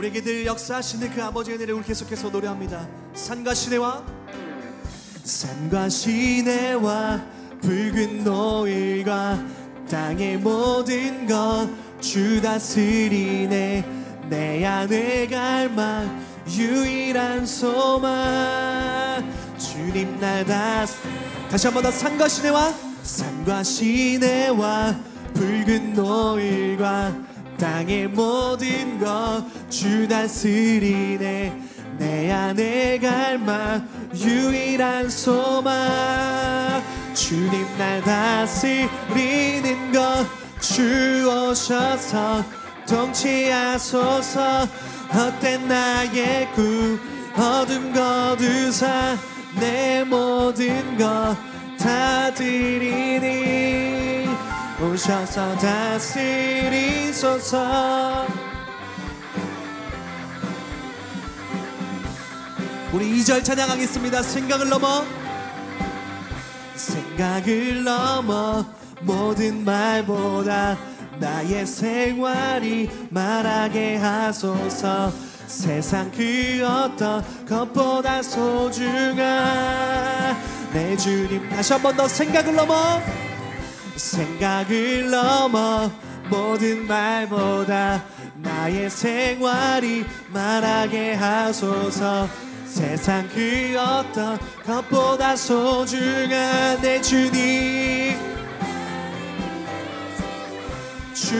우리에게 늘 역사하시는 그 아버지의 은혜를 우리 계속해서 노래합니다. 산과 시내와 산과 시내와 붉은 노을과 땅의 모든 것 주 다스리네. 내 안에 갈망 유일한 소망 주님 날 다시 한 번 더. 산과 시내와 산과 시내와 붉은 노을과 땅의 모든 것 주 다스리네. 내 안에 갈망 유일한 소망 주님 날 다스리는 것 주 오셔서 통치하소서. 헛된 나의 꿈 어둠 거두사 내 모든 것 다 드리니 오셔서 다스리소서. 우리 2절 찬양하겠습니다. 생각을 넘어 모든 말보다 나의 생활이 말하게 하소서. 세상 그 어떤 것보다 소중한 내 주님. 다시 한 번 더. 생각을 넘어 모든 말보다 나의 생활이 말하게 하소서. 세상 그 어떤 것보다 소중한 내 주님. 주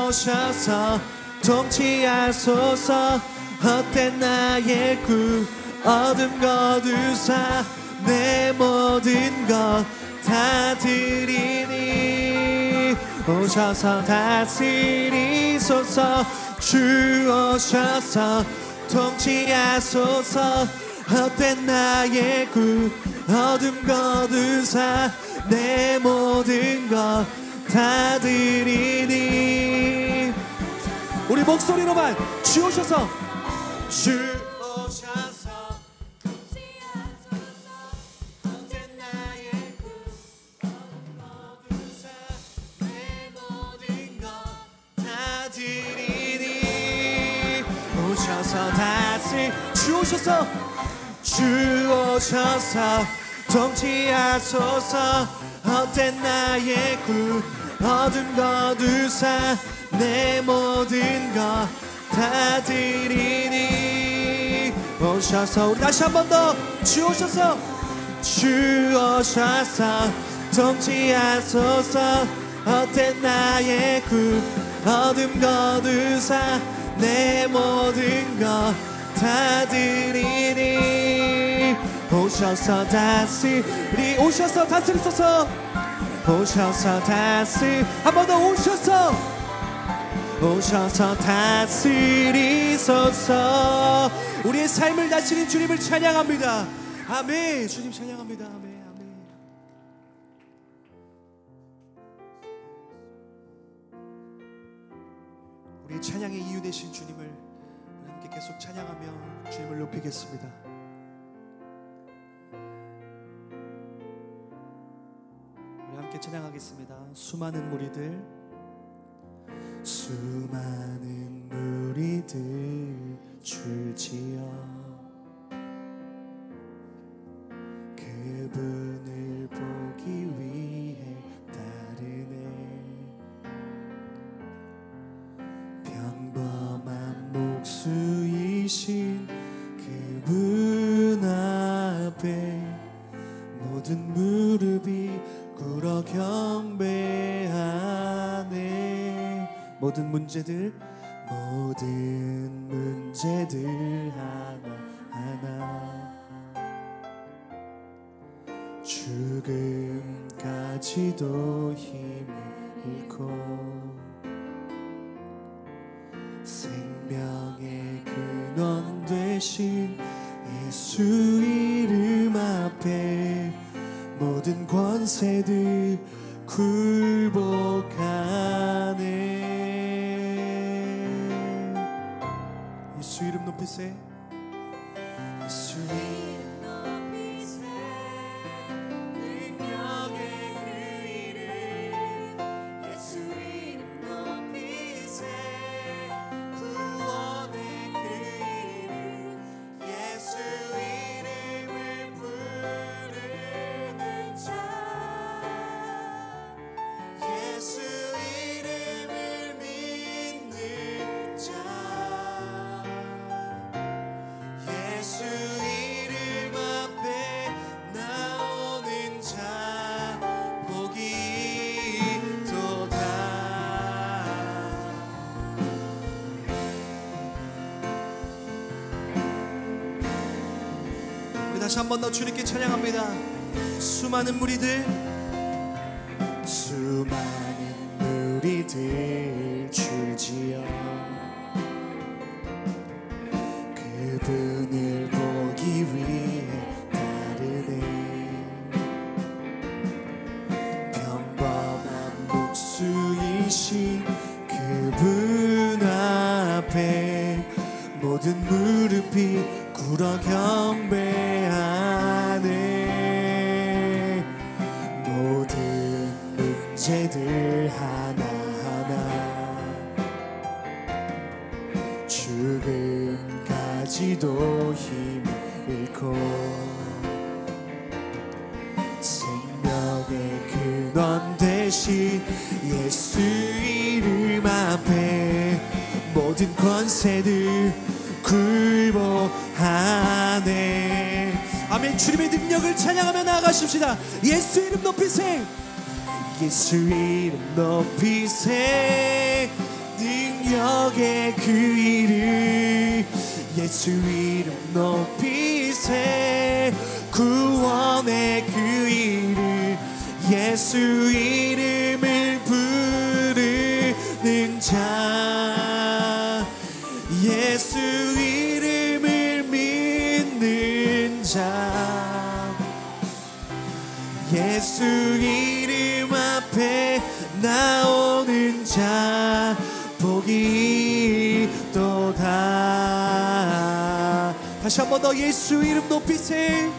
오셔서 통치하소서. 헛된 나의 꿈 어둠 거두사 내 모든 것 다 드리니 오셔서 다스리소서. 주 오셔서 통치하소서. 헛된 나의 꿈 어둠 거두사 내 모든 것 다 드리니. 우리 목소리로만 주 오셔서 헛된 나의 꿈 어둠 거두사 내 모든 것 다 드리니 오셔서 주 오셔서 통치하소서. 헛된 나의 꿈 어둠 거두사 내 모든 것 다 드리니 오셔서. 우리 다시 한 번 더. 주 오셔서 통치하소서. 헛된 나의 꿈 어둠 거두사 내 모든 것 다 드리니 오셔서 다스리소서. 오셔서 한 번 더. 오셔서 다스리소서. 우리의 삶을 다스리는 주님을 찬양합니다. 아멘. 주님 찬양합니다. 아멘. 우리의 찬양의 이유 되신 주님을 함께 계속 찬양하며 주님을 높이겠습니다. 우리 함께 찬양하겠습니다. 수많은 무리들 줄지어 그분을 보기 위해 따르네. 평범한 목수이신 그분 앞에 모든 무릎이 꿇어 경배하네. 모든 문제들 하나하나 죽음까지도 힘을 잃고 생명의 근원 되신 예수 이름 앞에 모든 권세들 굴복하네. 예수 이름 높이세. 예수 이름 높이세. 능력의 그 이름. 예수 이름 높이세. 구원의 그 다시 한 번 더 주님께 찬양합니다. 수많은 무리들 줄지어 그분을 보기 위해 따르네. 평범한 목수이신 그분 앞에 모든 무릎이 꿇어 경배하네. 모든 문제들 하나하나 죽음까지도 힘을 잃고 생명의 근원 되신 예수 이름 앞에 모든 권세들 굴복하네. 아멘. 주님의 능력을 찬양하며 나아가십시다. 예수 이름 높이세. 예수 이름 높이세. 능력의 그 이름 예수 이름 높이세. 구원의 그 이름 예수 이름을 부르는 자 예수 이름을 믿는 자 예수 이름 앞에 나오는 자 복이 또다. 다시 한 번 더 예수 이름 높이세.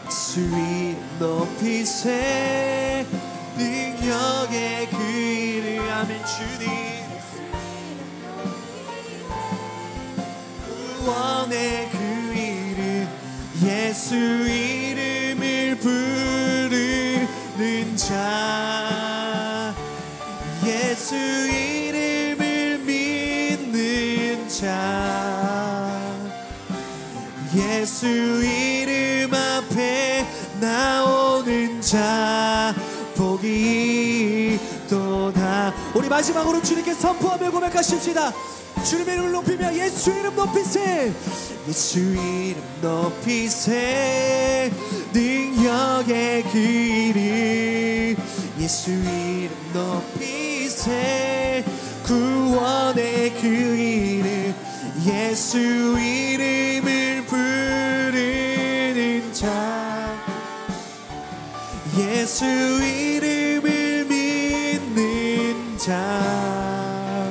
예수 이름 높이세. 능력의 그 이름 아멘. 주님 구원의 그 이름 예수 이름을 부르는 자 예수 이름을 믿는 자 예수 이름 앞에 나오는 자 복이 또다. 우리 마지막으로 주님께 선포하며 고백하십시다. 주님의 이름을 높이며 예수 이름 높이세. 예수 이름 높이세. 능력의 그 이름 예수 이름 높이세. 구원의 그 이름 예수 이름을 부르는 자 예수 이름을 믿는 자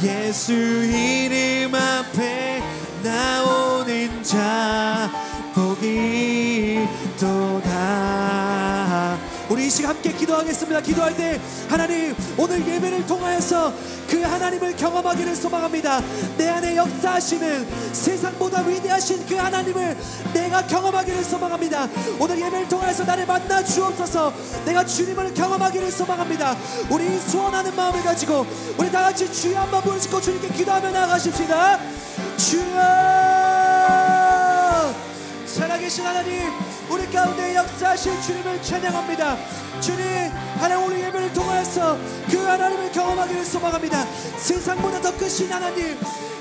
예수 이름 앞에 나오는 자 복이 또다. 우리 이 시간 함께 기도하겠습니다. 기도할 때 하나님 오늘 예배를 통하여서 그 하나님을 경험하기를 소망합니다. 내 안에 역사하시는 세상보다 위대하신 그 하나님을 내가 경험하기를 소망합니다. 오늘 예배를 통하여서 나를 만나 주옵소서. 내가 주님을 경험하기를 소망합니다. 우리 소원하는 마음을 가지고 우리 다같이 주여 한번 부르시고 주님께 기도하며 나아가십시다. 주여 살아계신 하나님 우리 가운데 역사하신 주님을 찬양합니다. 주님 하나님 오늘 예배를 통하여서 그 하나님을 경험하기를 소망합니다. 세상보다 더 크신 하나님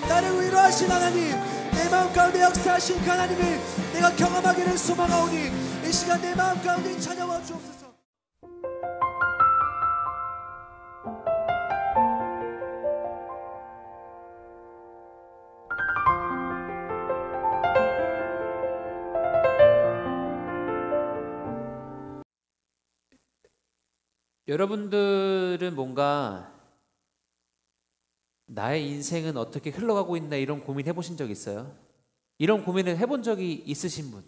나를 위로하신 하나님 내 마음 가운데 역사하신 그 하나님을 내가 경험하기를 소망하오니 이 시간 내 마음 가운데 찾아와 주옵소서. 여러분들은 뭔가 나의 인생은 어떻게 흘러가고 있나 이런 고민 해보신 적 있어요? 이런 고민을 해본 적이 있으신 분?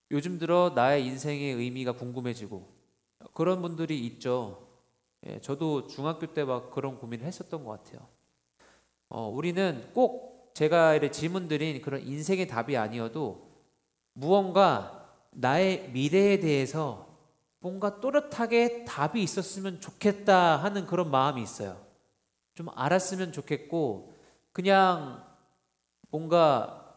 요즘 들어 나의 인생의 의미가 궁금해지고 그런 분들이 있죠. 예, 저도 중학교 때 막 그런 고민을 했었던 것 같아요. 우리는 꼭 제가 이렇게 질문 드린 그런 인생의 답이 아니어도 무언가 나의 미래에 대해서 뭔가 또렷하게 답이 있었으면 좋겠다 하는 그런 마음이 있어요. 좀 알았으면 좋겠고 그냥 뭔가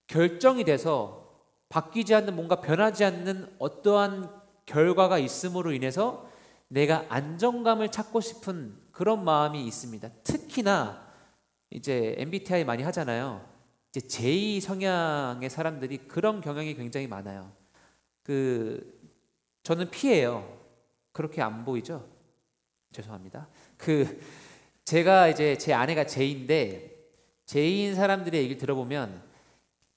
결정이 돼서 바뀌지 않는 뭔가 변하지 않는 어떠한 결과가 있음으로 인해서 내가 안정감을 찾고 싶은 그런 마음이 있습니다. 특히나 이제 MBTI 많이 하잖아요. 이제 J 성향의 사람들이 그런 경향이 굉장히 많아요. 저는 P예요. 그렇게 안 보이죠? 죄송합니다. 제가 이제 제 아내가 J인데, J인 사람들의 얘기를 들어보면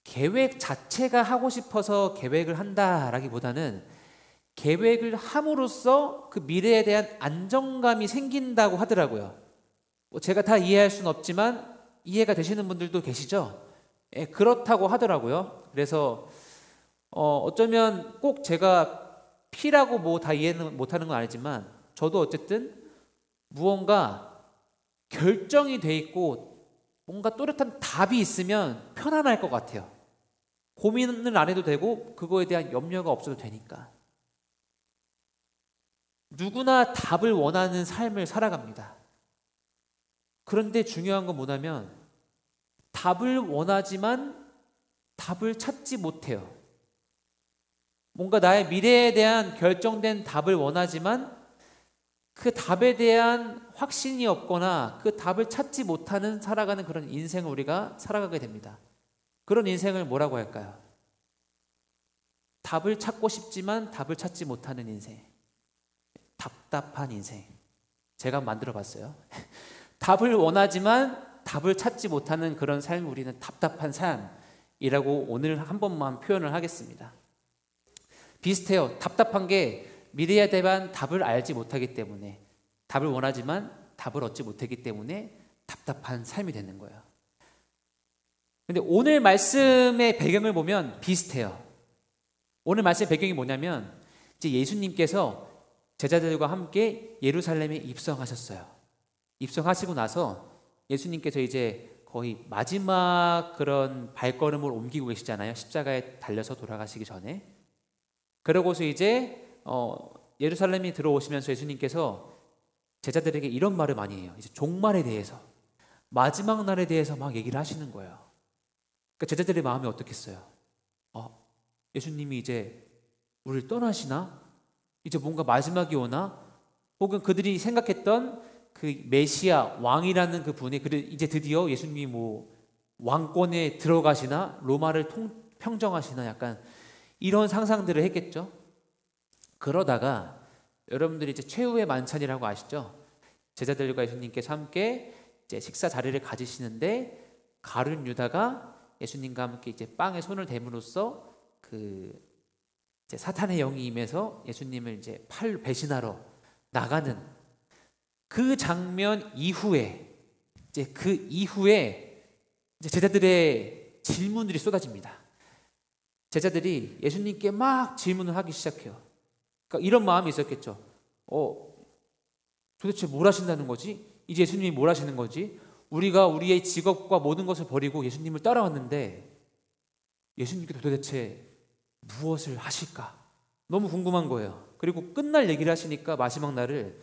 계획 자체가 하고 싶어서 계획을 한다라기보다는 계획을 함으로써 그 미래에 대한 안정감이 생긴다고 하더라고요. 제가 다 이해할 수는 없지만 이해가 되시는 분들도 계시죠? 예, 그렇다고 하더라고요. 그래서 어쩌면 꼭 제가 P라고 뭐 다 이해는 못하는 건 아니지만 저도 어쨌든 무언가 결정이 돼 있고 뭔가 또렷한 답이 있으면 편안할 것 같아요. 고민을 안 해도 되고 그거에 대한 염려가 없어도 되니까. 누구나 답을 원하는 삶을 살아갑니다. 그런데 중요한 건 뭐냐면 답을 원하지만 답을 찾지 못해요. 뭔가 나의 미래에 대한 결정된 답을 원하지만 그 답에 대한 확신이 없거나 그 답을 찾지 못하는 살아가는 그런 인생을 우리가 살아가게 됩니다. 그런 인생을 뭐라고 할까요? 답을 찾고 싶지만 답을 찾지 못하는 인생. 답답한 인생. 제가 만들어 봤어요. 답을 원하지만 답을 찾지 못하는 그런 삶을 우리는 답답한 삶이라고 오늘 한 번만 표현을 하겠습니다. 비슷해요. 답답한 게 미래에 대한 답을 알지 못하기 때문에, 답을 원하지만 답을 얻지 못하기 때문에 답답한 삶이 되는 거예요. 근데 오늘 말씀의 배경을 보면 비슷해요. 오늘 말씀의 배경이 뭐냐면 이제 예수님께서 제자들과 함께 예루살렘에 입성하셨어요. 입성하시고 나서 예수님께서 이제 거의 마지막 그런 발걸음을 옮기고 계시잖아요. 십자가에 달려서 돌아가시기 전에. 그러고서 이제 예루살렘에 들어오시면서 예수님께서 제자들에게 이런 말을 많이 해요. 이제 종말에 대해서, 마지막 날에 대해서 막 얘기를 하시는 거예요. 그러니까 제자들의 마음이 어떻겠어요? 예수님이 이제 우리를 떠나시나? 이제 뭔가 마지막이 오나? 혹은 그들이 생각했던 그 메시아 왕이라는 그 분이 이제 드디어 예수님이 뭐 왕권에 들어가시나? 로마를 평정하시나? 약간 이런 상상들을 했겠죠. 그러다가 여러분들이 이제 최후의 만찬이라고 아시죠? 제자들과 예수님께서 함께 이제 식사 자리를 가지시는데 가룟 유다가 예수님과 함께 이제 빵에 손을 댐으로써 이제 사탄의 영이 임해서 예수님을 이제 배신하러 나가는 그 장면 이후에 이제 이제 제자들의 질문들이 쏟아집니다. 제자들이 예수님께 막 질문을 하기 시작해요. 그러니까 이런 마음이 있었겠죠. 도대체 뭘 하신다는 거지? 이제 예수님이 뭘 하시는 거지? 우리가 우리의 직업과 모든 것을 버리고 예수님을 따라왔는데 예수님께서 도대체 무엇을 하실까? 너무 궁금한 거예요. 그리고 끝날 얘기를 하시니까 마지막 날을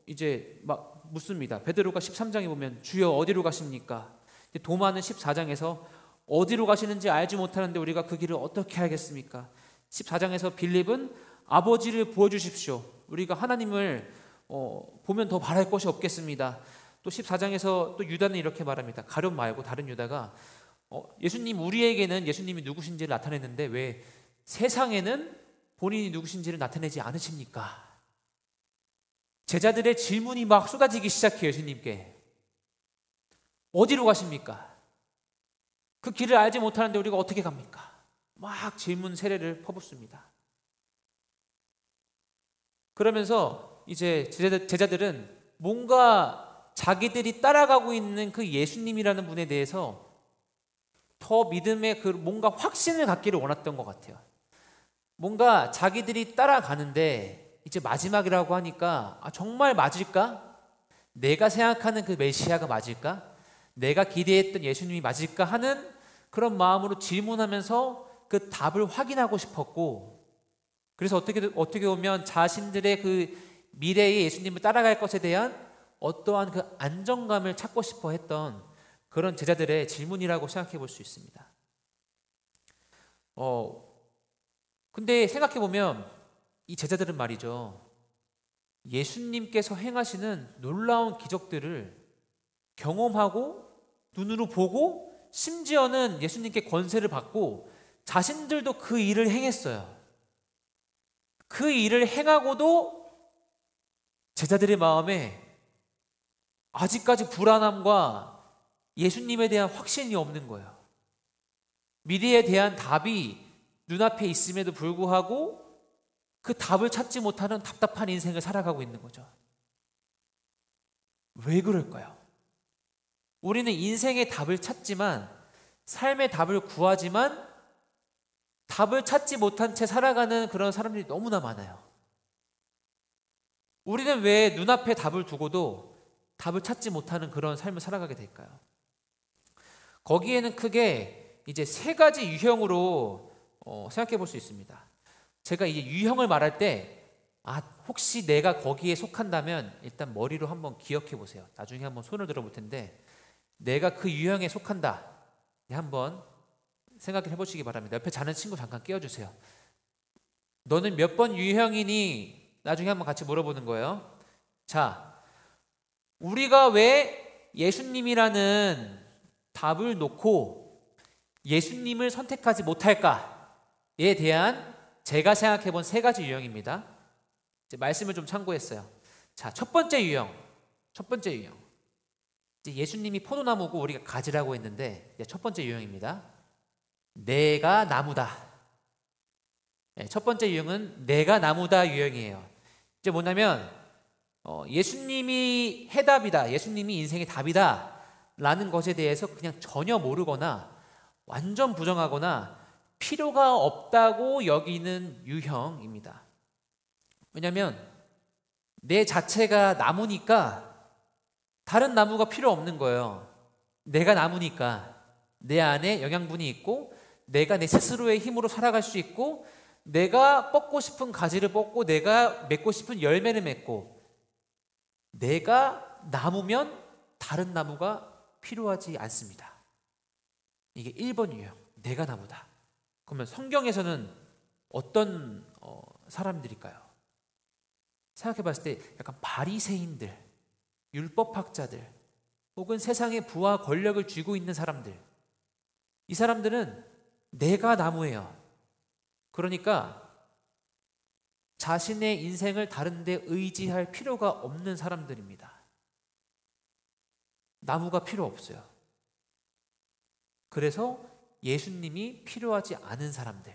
이제 막 묻습니다. 베드로가 13장에 보면 주여 어디로 가십니까? 도마는 14장에서 어디로 가시는지 알지 못하는데 우리가 그 길을 어떻게 알겠습니까? 14장에서 빌립은 아버지를 보여주십시오. 우리가 하나님을 보면 더 바랄 것이 없겠습니다. 또 14장에서 또 유다는 이렇게 말합니다. 가룟 말고 다른 유다가 예수님, 우리에게는 예수님이 누구신지를 나타냈는데 왜 세상에는 본인이 누구신지를 나타내지 않으십니까? 제자들의 질문이 막 쏟아지기 시작해요. 예수님께 어디로 가십니까? 그 길을 알지 못하는데 우리가 어떻게 갑니까? 막 질문 세례를 퍼붓습니다. 그러면서 이제 제자들은 뭔가 자기들이 따라가고 있는 그 예수님이라는 분에 대해서 더 믿음의 뭔가 확신을 갖기를 원했던 것 같아요. 뭔가 자기들이 따라가는데 이제 마지막이라고 하니까 정말 맞을까? 내가 생각하는 그 메시아가 맞을까? 내가 기대했던 예수님이 맞을까 하는 그런 마음으로 질문하면서 그 답을 확인하고 싶었고, 그래서 어떻게 보면 자신들의 그 미래의 예수님을 따라갈 것에 대한 어떠한 그 안정감을 찾고 싶어 했던 그런 제자들의 질문이라고 생각해 볼 수 있습니다. 근데 생각해 보면 이 제자들은 말이죠, 예수님께서 행하시는 놀라운 기적들을 경험하고 눈으로 보고 심지어는 예수님께 권세를 받고 자신들도 그 일을 행했어요. 그 일을 행하고도 제자들의 마음에 아직까지 불안함과 예수님에 대한 확신이 없는 거예요. 미래에 대한 답이 눈앞에 있음에도 불구하고 그 답을 찾지 못하는 답답한 인생을 살아가고 있는 거죠. 왜 그럴까요? 우리는 인생의 답을 찾지만, 삶의 답을 구하지만 답을 찾지 못한 채 살아가는 그런 사람들이 너무나 많아요. 우리는 왜 눈앞에 답을 두고도 답을 찾지 못하는 그런 삶을 살아가게 될까요? 거기에는 크게 이제 세 가지 유형으로 생각해 볼 수 있습니다. 제가 이제 유형을 말할 때 혹시 내가 거기에 속한다면 일단 머리로 한번 기억해 보세요. 나중에 한번 손을 들어 볼 텐데 내가 그 유형에 속한다. 한번 생각해 보시기 바랍니다. 옆에 자는 친구 잠깐 깨워주세요. 너는 몇 번 유형이니? 나중에 한번 같이 물어보는 거예요. 자, 우리가 왜 예수님이라는 답을 놓고 예수님을 선택하지 못할까에 대한 제가 생각해 본 세 가지 유형입니다. 이제 말씀을 좀 참고했어요. 자, 첫 번째 유형. 이제 예수님이 포도나무고 우리가 가지라고 했는데 첫 번째 유형입니다. 내가 나무다. 첫 번째 유형은 내가 나무다 유형이에요. 이제 뭐냐면 예수님이 해답이다, 예수님이 인생의 답이다 라는 것에 대해서 그냥 전혀 모르거나 완전 부정하거나 필요가 없다고 여기는 유형입니다. 왜냐하면 내 자체가 나무니까 다른 나무가 필요 없는 거예요. 내가 나무니까 내 안에 영양분이 있고 내가 내 스스로의 힘으로 살아갈 수 있고 내가 뻗고 싶은 가지를 뻗고 내가 맺고 싶은 열매를 맺고 내가 나무면 다른 나무가 필요하지 않습니다. 이게 1번 유형, 내가 나무다. 그러면 성경에서는 어떤 사람들일까요? 생각해 봤을 때 약간 바리새인들, 율법학자들 혹은 세상의 부와 권력을 쥐고 있는 사람들, 이 사람들은 내가 나무예요. 그러니까 자신의 인생을 다른 데 의지할 필요가 없는 사람들입니다. 나무가 필요 없어요. 그래서 예수님이 필요하지 않은 사람들,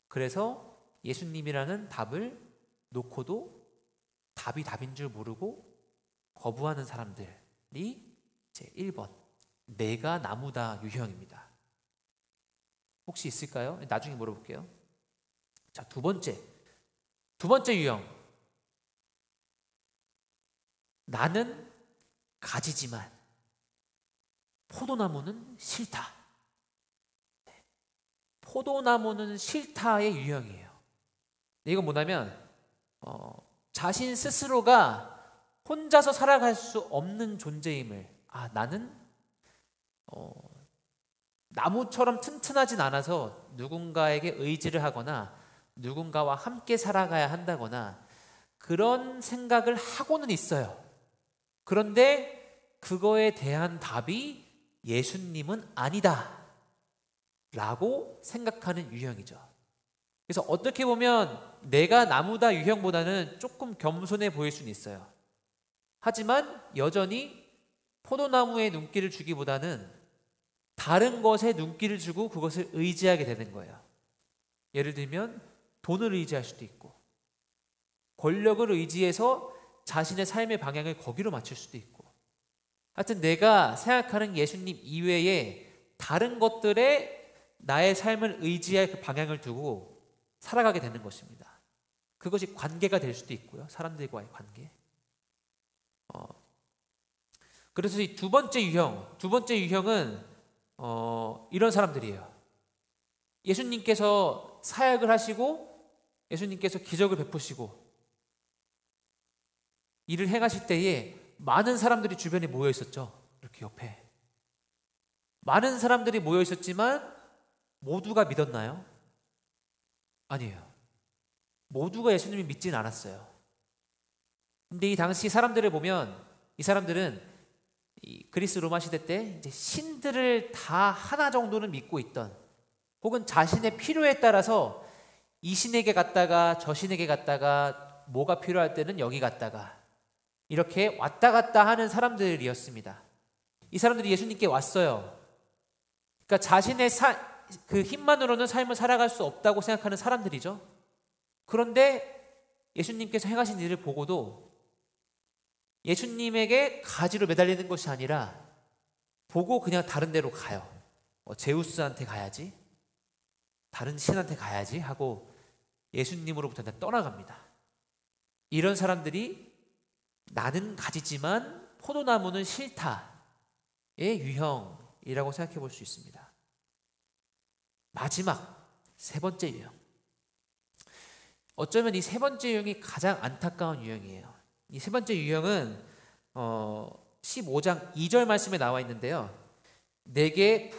그래서 예수님이라는 답을 놓고도 답이 답인 줄 모르고 거부하는 사람들이 제 1번 내가 나무다 유형입니다. 혹시 있을까요? 나중에 물어볼게요. 자, 두 번째 유형. 나는 가지지만 포도나무는 싫다. 포도나무는 싫다의 유형이에요. 이건 뭐냐면 자신 스스로가 혼자서 살아갈 수 없는 존재임을, 나는 나무처럼 튼튼하진 않아서 누군가에게 의지를 하거나 누군가와 함께 살아가야 한다거나 그런 생각을 하고는 있어요. 그런데 그거에 대한 답이 예수님은 아니다 라고 생각하는 유형이죠. 그래서 어떻게 보면 내가 나무다 유형보다는 조금 겸손해 보일 수는 있어요. 하지만 여전히 포도나무에 눈길을 주기보다는 다른 것에 눈길을 주고 그것을 의지하게 되는 거예요. 예를 들면 돈을 의지할 수도 있고 권력을 의지해서 자신의 삶의 방향을 거기로 맞출 수도 있고, 하여튼 내가 생각하는 예수님 이외에 다른 것들에 나의 삶을 의지할 그 방향을 두고 살아가게 되는 것입니다. 그것이 관계가 될 수도 있고요. 사람들과의 관계. 그래서 이 두 번째 유형은 이런 사람들이에요. 예수님께서 사역을 하시고 예수님께서 기적을 베푸시고 일을 행하실 때에 많은 사람들이 주변에 모여 있었죠. 이렇게 옆에 많은 사람들이 모여 있었지만 모두가 믿었나요? 아니에요. 모두가 예수님을 믿지는 않았어요. 근데 이 당시 사람들을 보면 이 사람들은 이 그리스 로마 시대 때 이제 신들을 다 하나 정도는 믿고 있던, 혹은 자신의 필요에 따라서 이 신에게 갔다가 저 신에게 갔다가 뭐가 필요할 때는 여기 갔다가 이렇게 왔다 갔다 하는 사람들이었습니다. 이 사람들이 예수님께 왔어요. 그러니까 자신의 그 힘만으로는 삶을 살아갈 수 없다고 생각하는 사람들이죠. 그런데 예수님께서 행하신 일을 보고도 예수님에게 가지로 매달리는 것이 아니라 보고 그냥 다른 데로 가요. 제우스한테 가야지, 다른 신한테 가야지 하고 예수님으로부터 떠나갑니다. 이런 사람들이 나는 가지지만 포도나무는 싫다의 유형이라고 생각해 볼 수 있습니다. 마지막 세 번째 유형. 어쩌면 이 세 번째 유형이 가장 안타까운 유형이에요. 이 세 번째 유형은 15장 2절 말씀에 나와 있는데요. 내게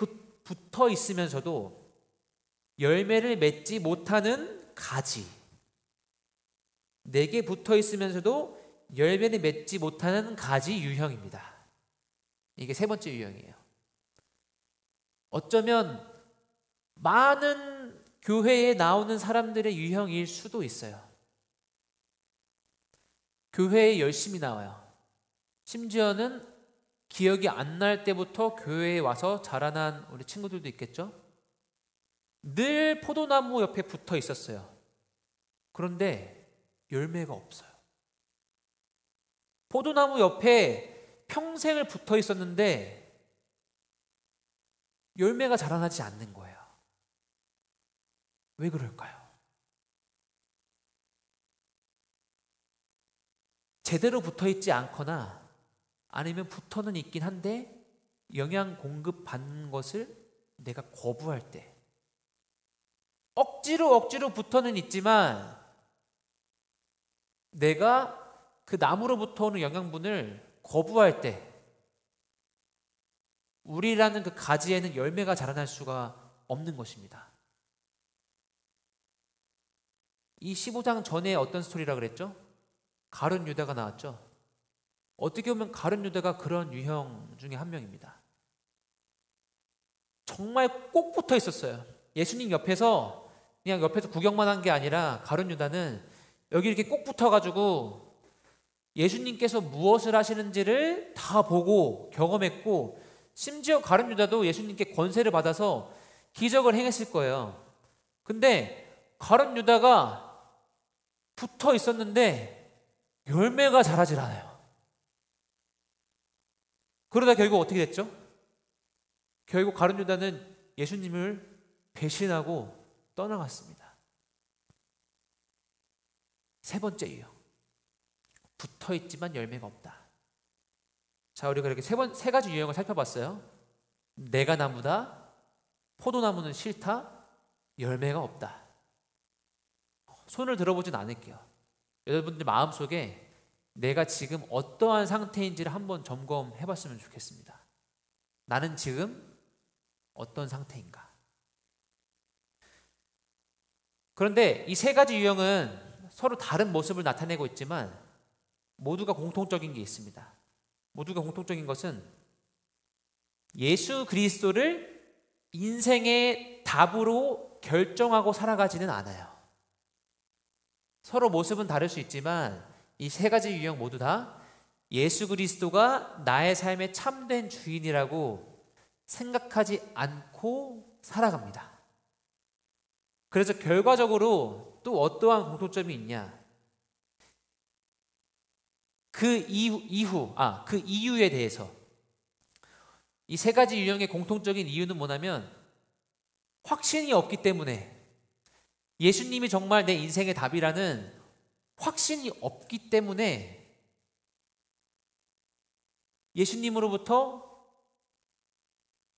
붙어 있으면서도 열매를 맺지 못하는 가지. 내게 붙어 있으면서도 열매를 맺지 못하는 가지 유형입니다. 이게 세 번째 유형이에요. 어쩌면 많은 교회에 나오는 사람들의 유형일 수도 있어요. 교회에 열심히 나와요. 심지어는 기억이 안 날 때부터 교회에 와서 자라난 우리 친구들도 있겠죠? 늘 포도나무 옆에 붙어 있었어요. 그런데 열매가 없어요. 포도나무 옆에 평생을 붙어 있었는데 열매가 자라나지 않는 거예요. 왜 그럴까요? 제대로 붙어 있지 않거나 아니면 붙어는 있긴 한데 영양 공급 받는 것을 내가 거부할 때, 억지로 붙어는 있지만 내가 그 나무로부터 오는 영양분을 거부할 때 우리라는 그 가지에는 열매가 자라날 수가 없는 것입니다. 이 15장 전에 어떤 스토리라 그랬죠? 가룟 유다가 나왔죠. 어떻게 보면 가룟 유다가 그런 유형 중에 한 명입니다. 정말 꼭 붙어 있었어요. 예수님 옆에서 그냥 옆에서 구경만 한 게 아니라 가룟 유다는 여기 이렇게 꼭 붙어가지고 예수님께서 무엇을 하시는지를 다 보고 경험했고, 심지어 가룟 유다도 예수님께 권세를 받아서 기적을 행했을 거예요. 근데 가룟 유다가 붙어 있었는데 열매가 자라질 않아요. 그러다 결국 어떻게 됐죠? 결국 가룟 유다는 예수님을 배신하고 떠나갔습니다. 세 번째 유형. 붙어 있지만 열매가 없다. 자, 우리가 이렇게 세 가지 유형을 살펴봤어요. 내가 나무다, 포도나무는 싫다, 열매가 없다. 손을 들어보진 않을게요. 여러분들 마음속에 내가 지금 어떠한 상태인지를 한번 점검해 봤으면 좋겠습니다. 나는 지금 어떤 상태인가? 그런데 이 세 가지 유형은 서로 다른 모습을 나타내고 있지만 모두가 공통적인 게 있습니다. 모두가 공통적인 것은 예수 그리스도를 인생의 답으로 결정하고 살아가지는 않아요. 서로 모습은 다를 수 있지만 이 세 가지 유형 모두 다 예수 그리스도가 나의 삶의 참된 주인이라고 생각하지 않고 살아갑니다. 그래서 결과적으로 또 어떠한 공통점이 있냐? 그 이유에 대해서 이 세 가지 유형의 공통적인 이유는 뭐냐면 확신이 없기 때문에, 예수님이 정말 내 인생의 답이라는 확신이 없기 때문에 예수님으로부터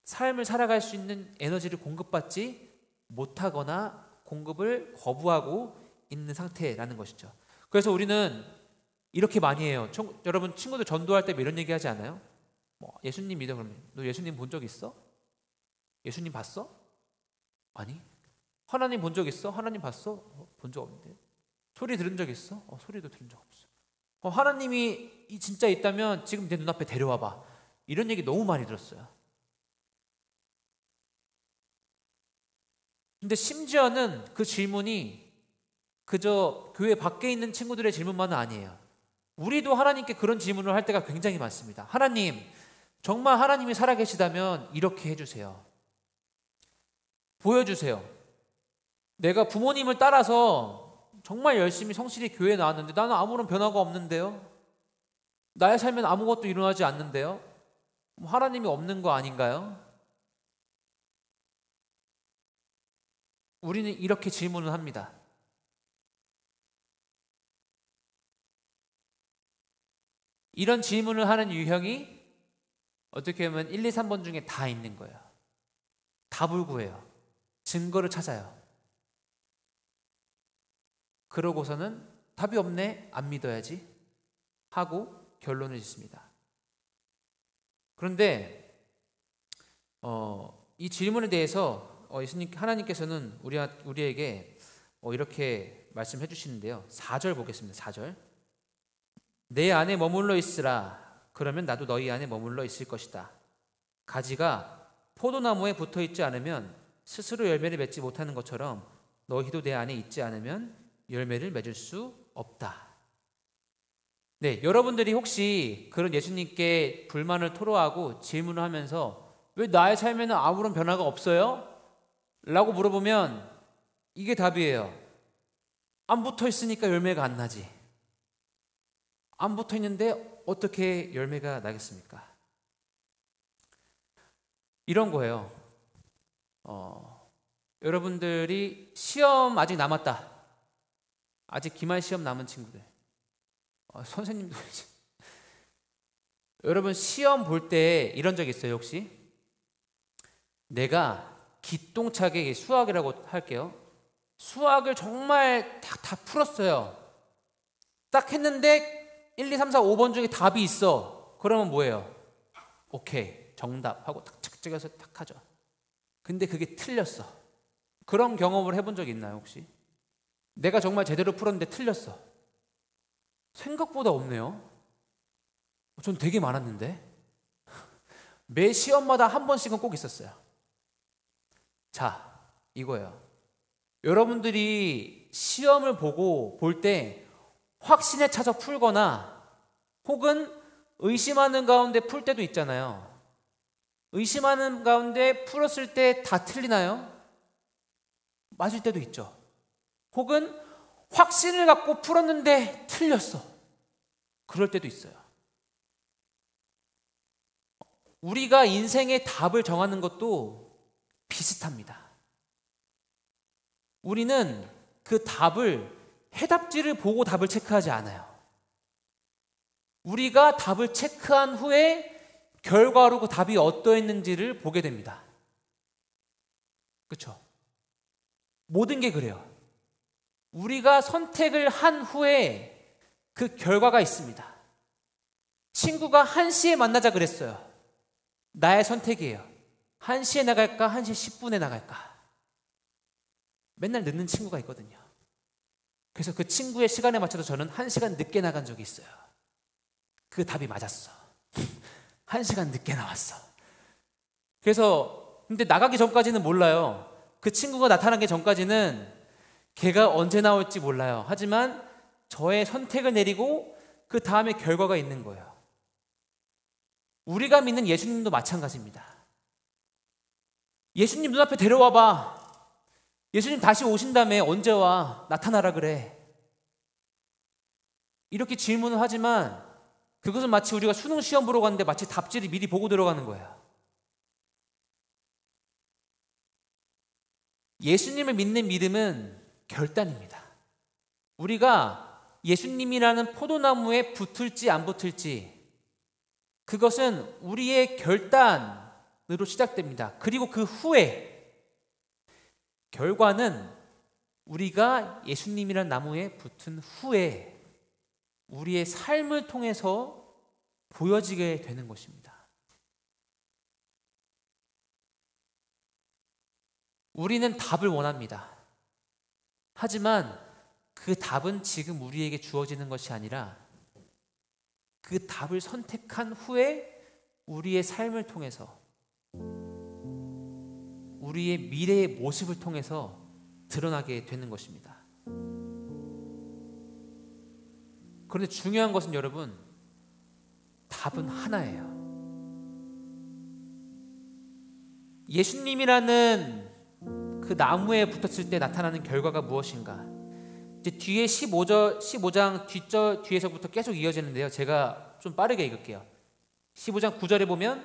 삶을 살아갈 수 있는 에너지를 공급받지 못하거나 공급을 거부하고 있는 상태라는 것이죠. 그래서 우리는 이렇게 많이 해요. 여러분 친구들 전도할 때 이런 얘기 하지 않아요? 예수님 믿어. 그러면 너 예수님 본 적 있어? 예수님 봤어? 아니. 하나님 본 적 있어? 하나님 봤어? 본 적 없는데. 소리 들은 적 있어? 소리도 들은 적 없어. 하나님이 진짜 있다면 지금 내 눈앞에 데려와봐. 이런 얘기 너무 많이 들었어요. 근데 심지어는 그 질문이 그저 교회 밖에 있는 친구들의 질문만은 아니에요. 우리도 하나님께 그런 질문을 할 때가 굉장히 많습니다. 하나님, 정말 하나님이 살아계시다면 이렇게 해주세요. 보여주세요. 내가 부모님을 따라서 정말 열심히 성실히 교회에 나왔는데 나는 아무런 변화가 없는데요. 나의 삶엔 아무것도 일어나지 않는데요. 하나님이 없는 거 아닌가요? 우리는 이렇게 질문을 합니다. 이런 질문을 하는 유형이 어떻게 보면 1, 2, 3번 중에 다 있는 거예요. 답을 구해요. 증거를 찾아요. 그러고서는 답이 없네, 안 믿어야지 하고 결론을 짓습니다. 그런데 이 질문에 대해서 하나님께서는 우리에게 이렇게 말씀해 주시는데요. 4절 보겠습니다. 4절. 내 안에 머물러 있으라. 그러면 나도 너희 안에 머물러 있을 것이다. 가지가 포도나무에 붙어 있지 않으면 스스로 열매를 맺지 못하는 것처럼 너희도 내 안에 있지 않으면 열매를 맺을 수 없다. 네, 여러분들이 혹시 그런 예수님께 불만을 토로하고 질문을 하면서 왜 나의 삶에는 아무런 변화가 없어요? 라고 물어보면 이게 답이에요. 안 붙어 있으니까 열매가 안 나지. 안 붙어 있는데 어떻게 열매가 나겠습니까? 이런 거예요. 여러분들이 시험 아직 남았다. 아직 기말 시험 남은 친구들. 선생님도 여러분 시험 볼 때 이런 적 있어요 혹시? 내가 기똥차게 수학이라고 할게요. 수학을 정말 다 풀었어요. 딱 했는데 1, 2, 3, 4, 5번 중에 답이 있어. 그러면 뭐예요? 오케이 정답 하고 탁 찍어서 탁 하죠. 근데 그게 틀렸어. 그런 경험을 해본 적 있나요 혹시? 내가 정말 제대로 풀었는데 틀렸어. 생각보다 없네요. 전 되게 많았는데 매 시험마다 한 번씩은 꼭 있었어요. 자, 이거예요. 여러분들이 시험을 볼 때 확신에 차서 풀거나 혹은 의심하는 가운데 풀 때도 있잖아요. 의심하는 가운데 풀었을 때 다 틀리나요? 맞을 때도 있죠. 혹은 확신을 갖고 풀었는데 틀렸어. 그럴 때도 있어요. 우리가 인생의 답을 정하는 것도 비슷합니다. 우리는 그 답을 해답지를 보고 답을 체크하지 않아요. 우리가 답을 체크한 후에 결과로 그 답이 어떠했는지를 보게 됩니다. 그렇죠? 모든 게 그래요. 우리가 선택을 한 후에 그 결과가 있습니다. 친구가 1시에 만나자 그랬어요. 나의 선택이에요. 1시에 나갈까? 1시 10분에 나갈까? 맨날 늦는 친구가 있거든요. 그래서 그 친구의 시간에 맞춰서 저는 1시간 늦게 나간 적이 있어요. 그 답이 맞았어. 1시간 늦게 나왔어. 그래서 근데 나가기 전까지는 몰라요. 그 친구가 나타나기 전까지는 걔가 언제 나올지 몰라요. 하지만 저의 선택을 내리고 그 다음에 결과가 있는 거예요. 우리가 믿는 예수님도 마찬가지입니다. 예수님 눈앞에 데려와봐. 예수님 다시 오신다며 언제 와? 나타나라 그래. 이렇게 질문을 하지만 그것은 마치 우리가 수능 시험 보러 갔는데 마치 답지를 미리 보고 들어가는 거예요. 예수님을 믿는 믿음은 결단입니다. 우리가 예수님이라는 포도나무에 붙을지 안 붙을지 그것은 우리의 결단으로 시작됩니다. 그리고 그 후에 결과는 우리가 예수님이라는 나무에 붙은 후에 우리의 삶을 통해서 보여지게 되는 것입니다. 우리는 답을 원합니다. 하지만 그 답은 지금 우리에게 주어지는 것이 아니라 그 답을 선택한 후에 우리의 삶을 통해서, 우리의 미래의 모습을 통해서 드러나게 되는 것입니다. 그런데 중요한 것은 여러분, 답은 하나예요. 예수님이라는 그 나무에 붙었을 때 나타나는 결과가 무엇인가? 이제 뒤에 15장 뒤에서부터 계속 이어지는데요. 제가 좀 빠르게 읽을게요. 15장 9절에 보면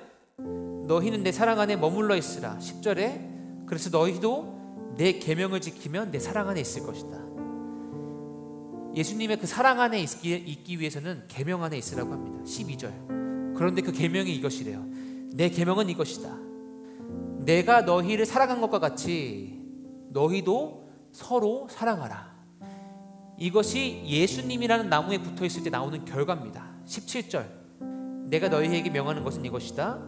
너희는 내 사랑 안에 머물러 있으라. 10절에 그래서 너희도 내 계명을 지키면 내 사랑 안에 있을 것이다. 예수님의 그 사랑 안에 있기 위해서는 계명 안에 있으라고 합니다. 12절. 그런데 그 계명이 이것이래요. 내 계명은 이것이다. 내가 너희를 사랑한 것과 같이 너희도 서로 사랑하라. 이것이 예수님이라는 나무에 붙어 있을 때 나오는 결과입니다. 17절. 내가 너희에게 명하는 것은 이것이다.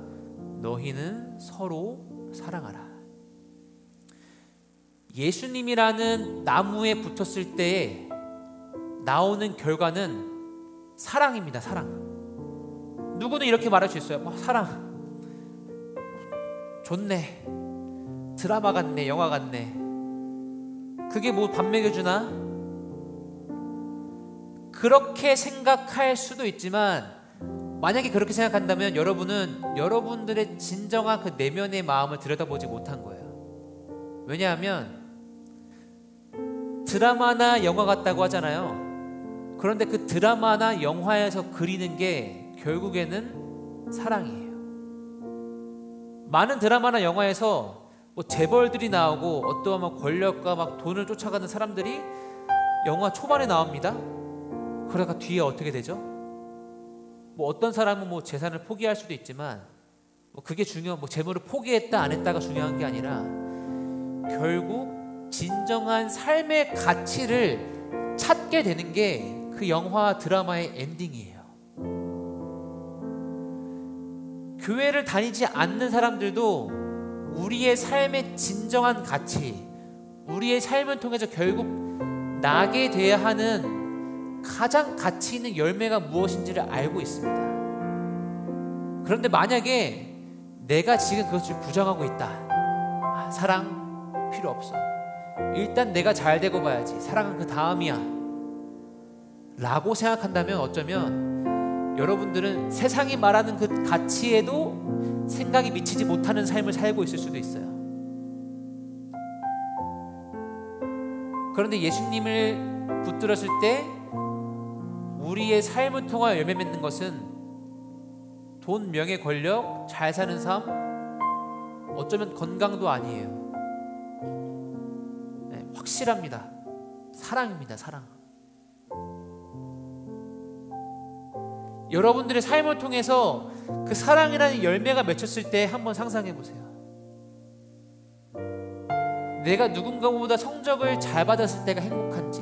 너희는 서로 사랑하라. 예수님이라는 나무에 붙었을 때 나오는 결과는 사랑입니다. 사랑. 누구는 이렇게 말할 수 있어요. 사랑 좋네, 드라마 같네, 영화 같네. 그게 뭐 밥 먹여주나? 그렇게 생각할 수도 있지만, 만약에 그렇게 생각한다면 여러분은 여러분들의 진정한 그 내면의 마음을 들여다보지 못한 거예요. 왜냐하면 드라마나 영화 같다고 하잖아요. 그런데 그 드라마나 영화에서 그리는 게 결국에는 사랑이에요. 많은 드라마나 영화에서 뭐 재벌들이 나오고 어떠한 권력과 막 돈을 쫓아가는 사람들이 영화 초반에 나옵니다. 그러다가 뒤에 어떻게 되죠? 뭐 어떤 사람은 뭐 재산을 포기할 수도 있지만 뭐 그게 뭐 재물을 포기했다 안 했다가 중요한 게 아니라 결국 진정한 삶의 가치를 찾게 되는 게 그 영화 드라마의 엔딩이에요. 교회를 다니지 않는 사람들도 우리의 삶의 진정한 가치, 우리의 삶을 통해서 결국 나게 돼야 하는 가장 가치 있는 열매가 무엇인지를 알고 있습니다. 그런데 만약에 내가 지금 그것을 부정하고 있다. 사랑 필요 없어. 일단 내가 잘 되고 봐야지. 사랑은 그 다음이야. 라고 생각한다면 어쩌면 여러분들은 세상이 말하는 그 가치에도 생각이 미치지 못하는 삶을 살고 있을 수도 있어요. 그런데 예수님을 붙들었을 때 우리의 삶을 통하여 열매 맺는 것은 돈, 명예, 권력, 잘 사는 삶, 어쩌면 건강도 아니에요. 네, 확실합니다. 사랑입니다. 사랑. 여러분들의 삶을 통해서 그 사랑이라는 열매가 맺혔을 때 한번 상상해 보세요. 내가 누군가보다 성적을 잘 받았을 때가 행복한지,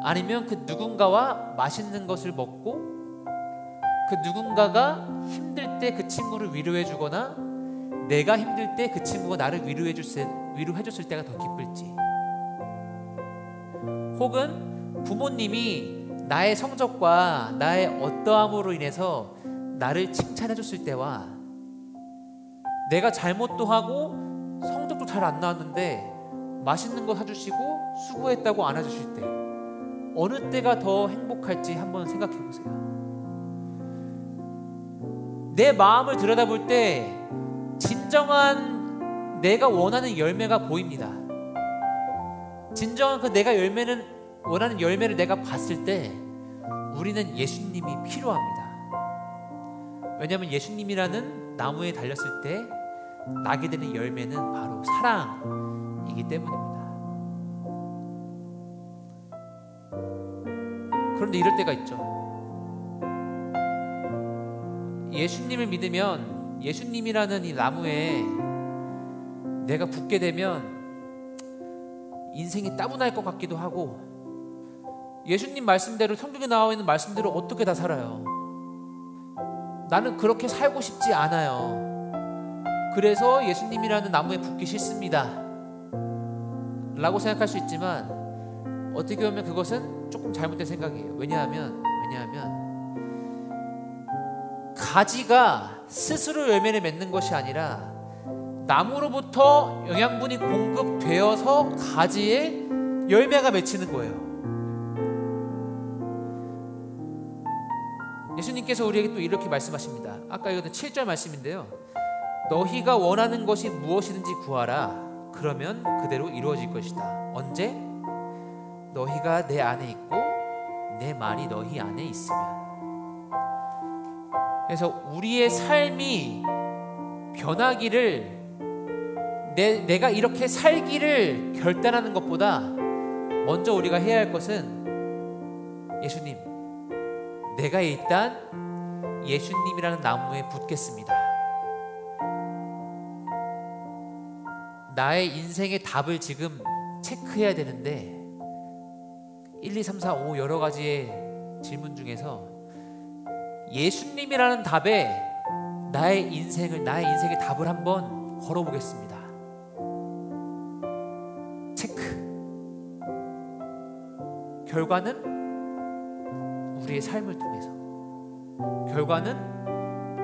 아니면 그 누군가와 맛있는 것을 먹고 그 누군가가 힘들 때 그 친구를 위로해 주거나 내가 힘들 때 그 친구가 나를 위로해 줬을 때가 더 기쁠지, 혹은 부모님이 나의 성적과 나의 어떠함으로 인해서 나를 칭찬해 줬을 때와 내가 잘못도 하고 성적도 잘 안 나왔는데 맛있는 거 사주시고 수고했다고 안아주실 때 어느 때가 더 행복할지 한번 생각해 보세요. 내 마음을 들여다볼 때 진정한 내가 원하는 열매가 보입니다. 진정한 그 내가 원하는 열매를 내가 봤을 때 우리는 예수님이 필요합니다. 왜냐하면 예수님이라는 나무에 달렸을 때 나게 되는 열매는 바로 사랑이기 때문입니다. 그런데 이럴 때가 있죠. 예수님을 믿으면 예수님이라는 이 나무에 내가 붙게 되면 인생이 따분할 것 같기도 하고, 예수님 말씀대로, 성경에 나와 있는 말씀대로 어떻게 다 살아요? 나는 그렇게 살고 싶지 않아요. 그래서 예수님이라는 나무에 붙기 싫습니다 라고 생각할 수 있지만 어떻게 보면 그것은 조금 잘못된 생각이에요. 왜냐하면 가지가 스스로 열매를 맺는 것이 아니라 나무로부터 영양분이 공급되어서 가지에 열매가 맺히는 거예요. 예수님께서 우리에게 또 이렇게 말씀하십니다. 아까 이거는 7절 말씀인데요. 너희가 원하는 것이 무엇이든지 구하라. 그러면 그대로 이루어질 것이다. 언제? 너희가 내 안에 있고 내 말이 너희 안에 있으면. 그래서 우리의 삶이 변하기를, 내가 이렇게 살기를 결단하는 것보다 먼저 우리가 해야 할 것은, 예수님, 내가 일단 예수님이라는 나무에 붙겠습니다. 나의 인생의 답을 지금 체크해야 되는데 1, 2, 3, 4, 5 여러 가지의 질문 중에서 예수님이라는 답에 나의 인생의 답을 한번 걸어보겠습니다. 체크. 결과는 우리의 삶을 통해서, 결과는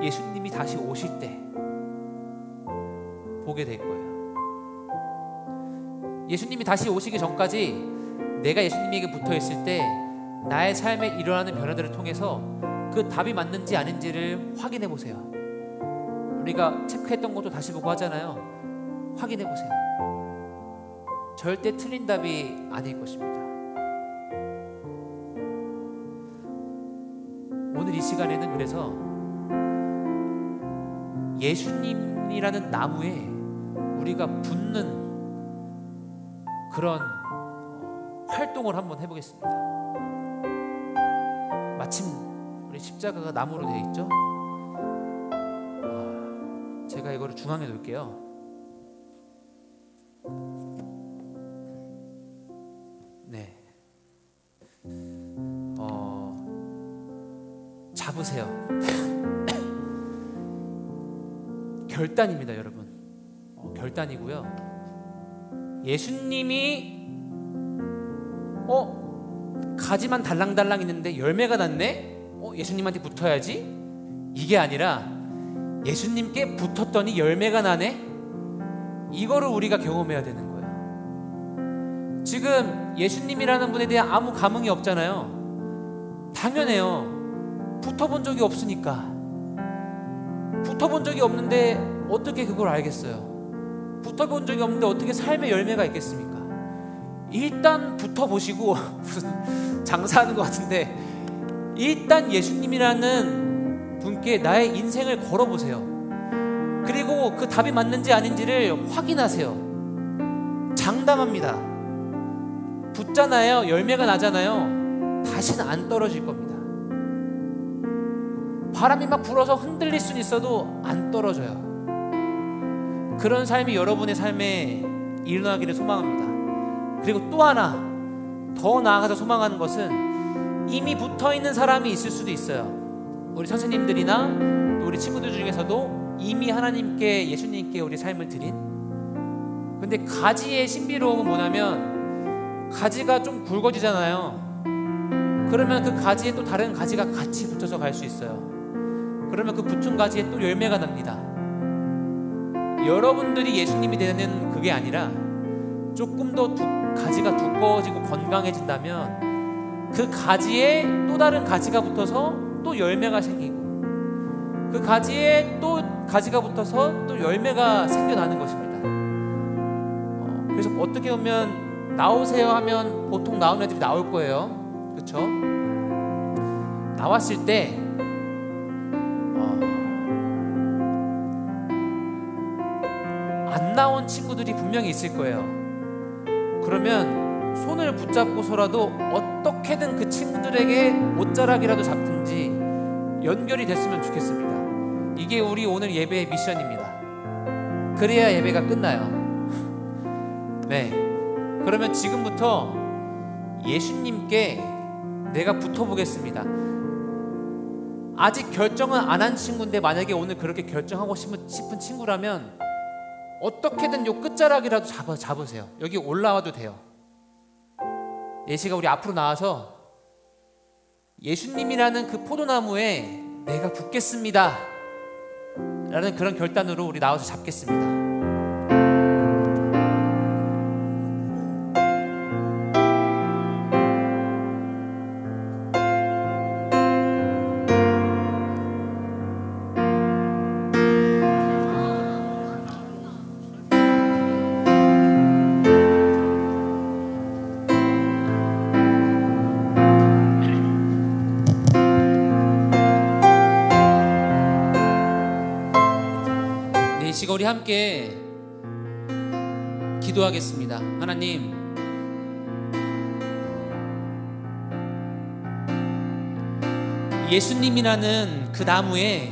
예수님이 다시 오실 때 보게 될 거예요. 예수님이 다시 오시기 전까지 내가 예수님에게 붙어 있을 때 나의 삶에 일어나는 변화들을 통해서 그 답이 맞는지 아닌지를 확인해 보세요. 우리가 체크했던 것도 다시 보고 하잖아요. 확인해 보세요. 절대 틀린 답이 아닐 것입니다. 오늘 이 시간에는 그래서 예수님이라는 나무에 우리가 붙는 그런 활동을 한번 해보겠습니다. 마침 우리 십자가가 나무로 되어 있죠? 제가 이거를 중앙에 놓을게요. 네. 잡으세요. 결단입니다, 여러분. 결단이고요. 예수님이 가지만 달랑달랑 있는데 열매가 났네? 예수님한테 붙어야지? 이게 아니라 예수님께 붙었더니 열매가 나네? 이거를 우리가 경험해야 되는 거예요. 지금 예수님이라는 분에 대한 아무 감흥이 없잖아요. 당연해요. 붙어본 적이 없으니까. 붙어본 적이 없는데 어떻게 그걸 알겠어요? 붙어본 적이 없는데 어떻게 삶의 열매가 있겠습니까? 일단 붙어보시고 무슨 장사하는 것 같은데, 일단 예수님이라는 분께 나의 인생을 걸어보세요. 그리고 그 답이 맞는지 아닌지를 확인하세요. 장담합니다. 붙잖아요. 열매가 나잖아요. 다시는 안 떨어질 겁니다. 바람이 막 불어서 흔들릴 수는 있어도 안 떨어져요. 그런 삶이 여러분의 삶에 일어나기를 소망합니다. 그리고 또 하나 더 나아가서 소망하는 것은, 이미 붙어있는 사람이 있을 수도 있어요. 우리 선생님들이나 또 우리 친구들 중에서도 이미 하나님께, 예수님께 우리 삶을 드린. 근데 가지의 신비로움은 뭐냐면, 가지가 좀 굵어지잖아요. 그러면 그 가지에 또 다른 가지가 같이 붙어서 갈 수 있어요. 그러면 그 붙은 가지에 또 열매가 납니다. 여러분들이 예수님이 되는 그게 아니라 조금 더 가지가 두꺼워지고 건강해진다면 그 가지에 또 다른 가지가 붙어서 또 열매가 생기고, 그 가지에 또 가지가 붙어서 또 열매가 생겨나는 것입니다. 그래서 어떻게 보면 나오세요 하면 보통 나오는 애들이 나올 거예요. 그렇죠? 나왔을 때 안 나온 친구들이 분명히 있을 거예요. 그러면 손을 붙잡고서라도 어떻게든 그 친구들에게 옷자락이라도 잡든지 연결이 됐으면 좋겠습니다. 이게 우리 오늘 예배의 미션입니다. 그래야 예배가 끝나요. 네. 그러면 지금부터 예수님께 내가 붙어보겠습니다. 아직 결정은 안 한 친구인데 만약에 오늘 그렇게 결정하고 싶은 친구라면 어떻게든 요 끝자락이라도 잡으세요. 여기 올라와도 돼요. 예시가 우리 앞으로 나와서 예수님이라는 그 포도나무에 내가 붙겠습니다 라는 그런 결단으로 우리 나와서 잡겠습니다. 이 시간 우리 함께 기도하겠습니다. 하나님, 예수님이라는 그 나무에,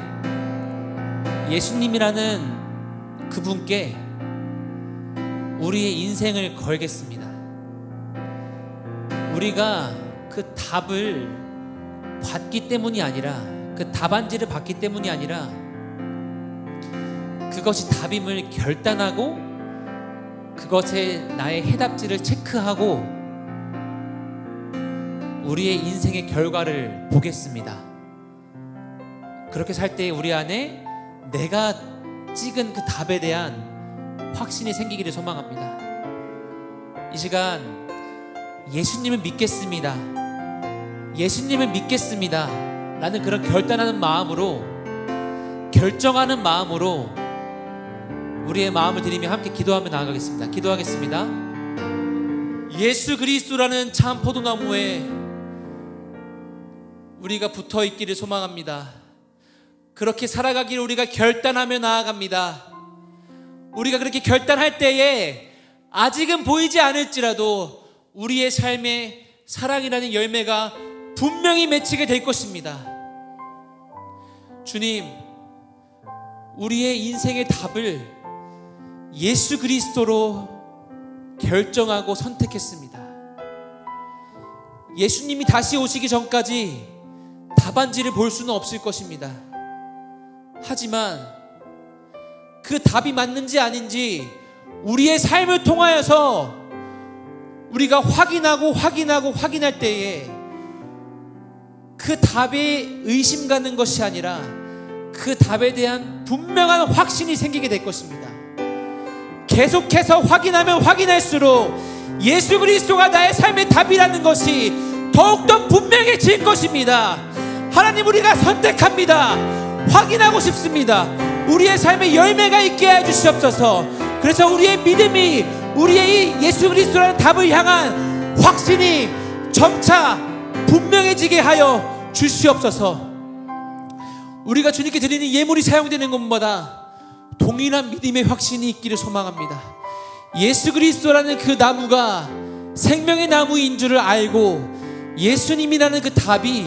예수님이라는 그분께 우리의 인생을 걸겠습니다. 우리가 그 답을 받기 때문이 아니라, 그 답안지를 받기 때문이 아니라 그것이 답임을 결단하고 그것에 나의 해답지를 체크하고 우리의 인생의 결과를 보겠습니다. 그렇게 살 때 우리 안에 내가 찍은 그 답에 대한 확신이 생기기를 소망합니다. 이 시간 예수님을 믿겠습니다, 예수님을 믿겠습니다 라는 그런 결단하는 마음으로, 결정하는 마음으로 우리의 마음을 드리며 함께 기도하며 나아가겠습니다. 기도하겠습니다. 예수 그리스도라는 참 포도나무에 우리가 붙어 있기를 소망합니다. 그렇게 살아가기를 우리가 결단하며 나아갑니다. 우리가 그렇게 결단할 때에 아직은 보이지 않을지라도 우리의 삶에 사랑이라는 열매가 분명히 맺히게 될 것입니다. 주님, 우리의 인생의 답을 예수 그리스도로 결정하고 선택했습니다. 예수님이 다시 오시기 전까지 답안지를 볼 수는 없을 것입니다. 하지만 그 답이 맞는지 아닌지 우리의 삶을 통하여서 우리가 확인할 때에 그 답에 의심 가는 것이 아니라 그 답에 대한 분명한 확신이 생기게 될 것입니다. 계속해서 확인하면 확인할수록 예수 그리스도가 나의 삶의 답이라는 것이 더욱더 분명해질 것입니다. 하나님, 우리가 선택합니다. 확인하고 싶습니다. 우리의 삶에 열매가 있게 해주시옵소서. 그래서 우리의 믿음이, 우리의 이 예수 그리스도라는 답을 향한 확신이 점차 분명해지게 하여 주시옵소서. 우리가 주님께 드리는 예물이 사용되는 것마다 동일한 믿음의 확신이 있기를 소망합니다. 예수 그리스도라는 그 나무가 생명의 나무인 줄을 알고 예수님이라는 그 답이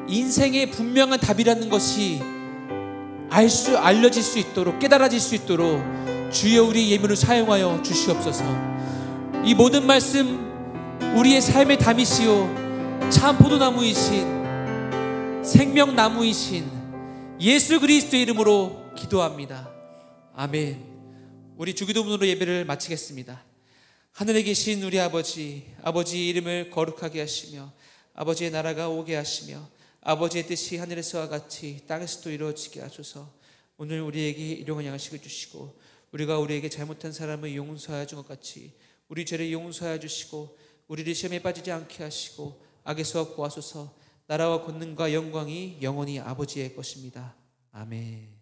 인생의 분명한 답이라는 것이 알려질 수 있도록, 깨달아질 수 있도록 주여 우리의 예물을 사용하여 주시옵소서. 이 모든 말씀 우리의 삶의 담이시오 참 포도나무이신 생명나무이신 예수 그리스도의 이름으로 기도합니다. 아멘. 우리 주기도문으로 예배를 마치겠습니다. 하늘에 계신 우리 아버지, 아버지의 이름을 거룩하게 하시며 아버지의 나라가 오게 하시며 아버지의 뜻이 하늘에서와 같이 땅에서도 이루어지게 하소서. 오늘 우리에게 일용할 양식을 주시고 우리가 우리에게 잘못한 사람을 용서하여 준 것 같이 우리 죄를 용서하여 주시고 우리를 시험에 빠지지 않게 하시고 악에서 구하소서. 나라와 권능과 영광이 영원히 아버지의 것입니다. 아멘.